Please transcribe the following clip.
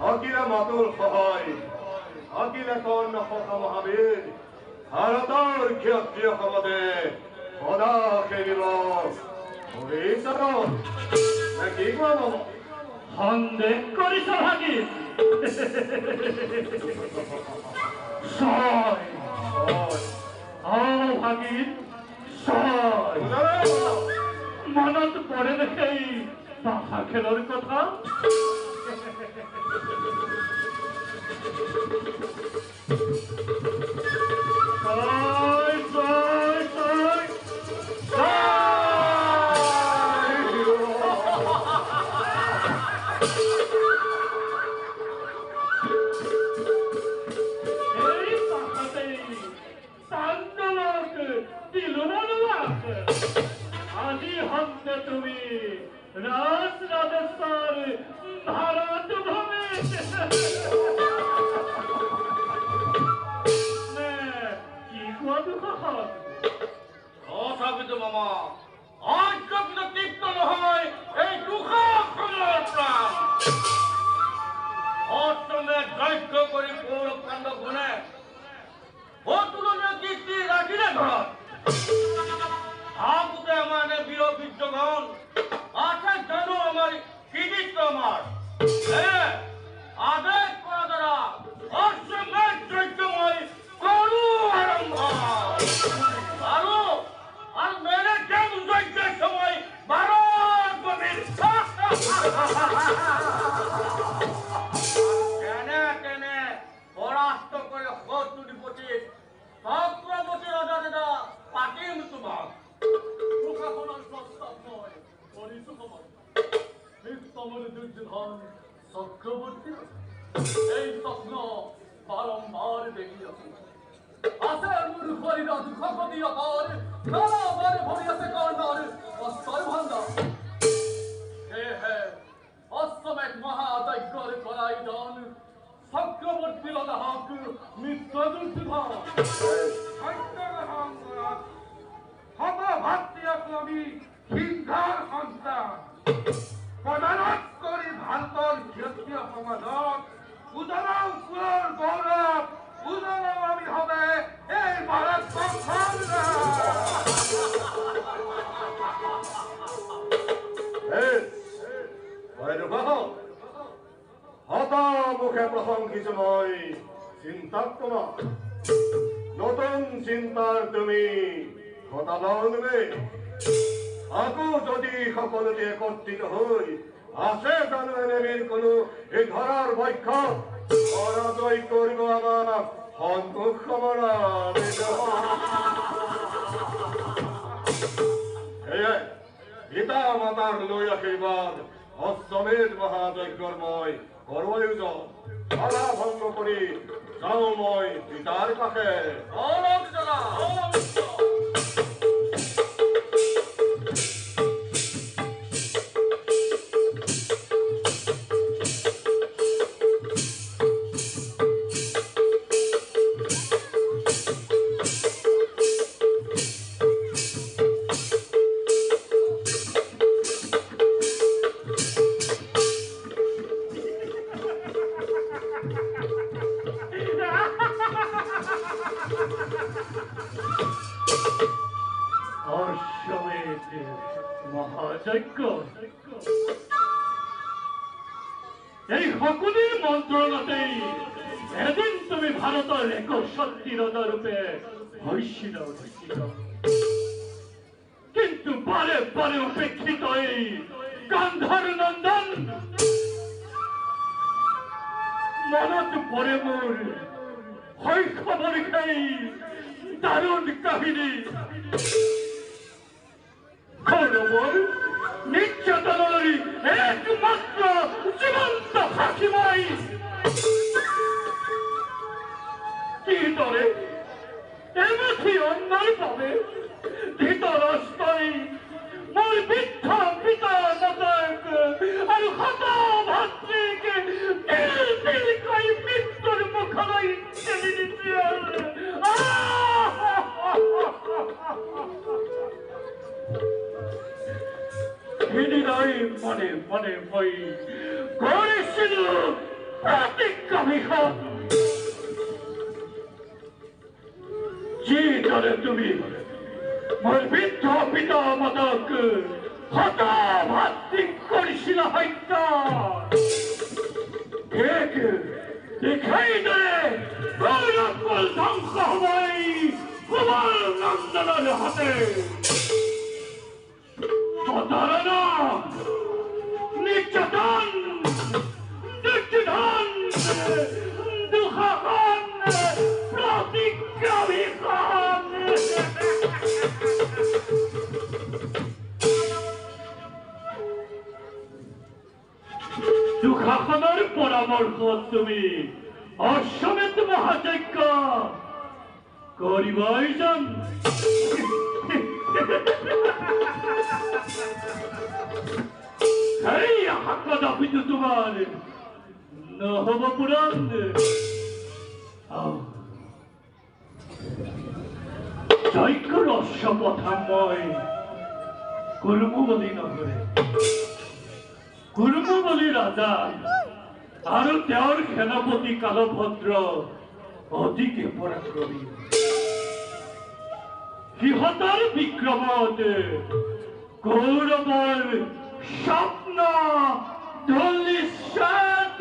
অকিলা মাতুল সহায় অকিলা কৰ্ণ সখা মহাবীৰ ভাৰতৰ ক্ষত্ৰিয় সমাজে সদা খেলিব ভৱিষ্যতত কি কোৱা সন্দেহ কৰিছ ভাগি ছয় ভাগি ছয় মনত পৰে সেই তাহা খেলৰ কথা আজি হন্তে তুমি ৰাজ ৰাজস্থান ভাৰত ভূমি কি কোৱা দুখন তথাপিতো মামা অজ্ঞাপিত তৃপ্ত নহয় এই দুখনৰ প্ৰাণ অষ্টমে যজ্ঞ কৰি পৌৰ কাণ্ড গুণে অতুলনীয় কীৰ্তি ৰাখিলে ঘৰত আগতে আমার বীর বিদ্যগণ আছে জানো আমার কৃতিত্ব আমার আদেশ করা দ্বারা অশ্বমেধ যজ্ঞময় করু আরম্ভ আর মেরে কেম যজ্ঞের সময় ভারত গভীর কেনে কেনে পরাস্ত করে শত্রুপতি চক্রবর্তী রাজা দাদা পাতিম তোমাক প্রশাসনের প্রস্তাব নয় পরিসুখমন নিত্যমন দুর্যোধন চক্রবর্তী এই স্বপ্ন বারম্বার দেখিয়াছি আছে মূর্খরিরা দুঃখ দিয়া পর নানাবারে ভরিয়াছে কর্ণর অস্তর ভান্ডার হে অশ্বমেধ মহাযজ্ঞর করাই দন চক্রবর্তী লদাহক মিত্র দুর্যোধন ভাতৃ হিংসাৰ সন্তান প্ৰধানত কৰি ভাৰতৰ ক্ষত্ৰিয় সমাজত উদৰাও কুলৰ গৌৰৱ উদৰাও আমি হবে এই ভাৰত হতমুখে প্ৰশংসিছো মই চিন্তাত্মক নতুন চিন্তাৰ তুমি আকৌ যদি সকলোতে একত্ৰিত হৈ আছে জানো এনেবিৰ কোনো এই ধৰাৰ বক্ষ পৰাজয় কৰিব আমাক সন্তোষ সেয়াই পিতা মাতাৰ লৈ আশীৰ্বাদ অশ্বমেধ মহাযজ্ঞৰ মই কৰো আয়োজন ধৰা ভংগ কৰি যাওঁ মই পিতাৰ কাষে মহাযজ্ঞ এই সকলের মন্ত্রণাতেই এদিন তুমি ভারতের এক শক্তি রজা রূপে হইছিল কিন্তু বারে বারে উপেক্ষিত এই গান্ধার নন্দন মনত পড়ে মোর শৈশৱৰ সেই দাৰুণ কাহিনী কৌরবর নির্যাতনের একমাত্র জীবন্ত সাক্ষীময় কি দরে এমথি অন্যায় পাবে ভিতর স্তরে মোর বৃদ্ধ পিতা মতক আর হত ভাতৃকে মৃত্যুর মুখলাই ঠেলে দিচ্ছে মনে মনে ভয় করেছিল প্ৰতিক্ৰমী হল যিদৰে তুমি মোৰ বৃদ্ধ পিতা মাতাক হতভাগ্য কৰিছিলা হত্যা ঠিক সেইদৰে গৌৰৱকুল ধ্বংস হবই কুমাৰ নন্দনৰ হাতে প্ৰতাৰণা নিৰ্যাতন দুৰ্যোধন দুঃখান প্ৰতিক্ৰমীখন দুঃখাখনৰ পৰামৰ্শত তুমি অশ্বমেধ মহাযজ্ঞ কৰিবাই যেন এই আশা কদাপিতো তোমাৰ নহব পুৰাণ যজ্ঞৰ অশ্বপথা মই কুৰুমু বুলি নকৰে কুৰুমু বুলি ৰাজা আৰু তেওঁৰ সেনাপতি কালভদ্ৰ অধিকে পৰাক্ৰমী সিহঁতৰ বিক্ৰমত কৌৰৱৰ স্বপ্ন ধূলিসাৎ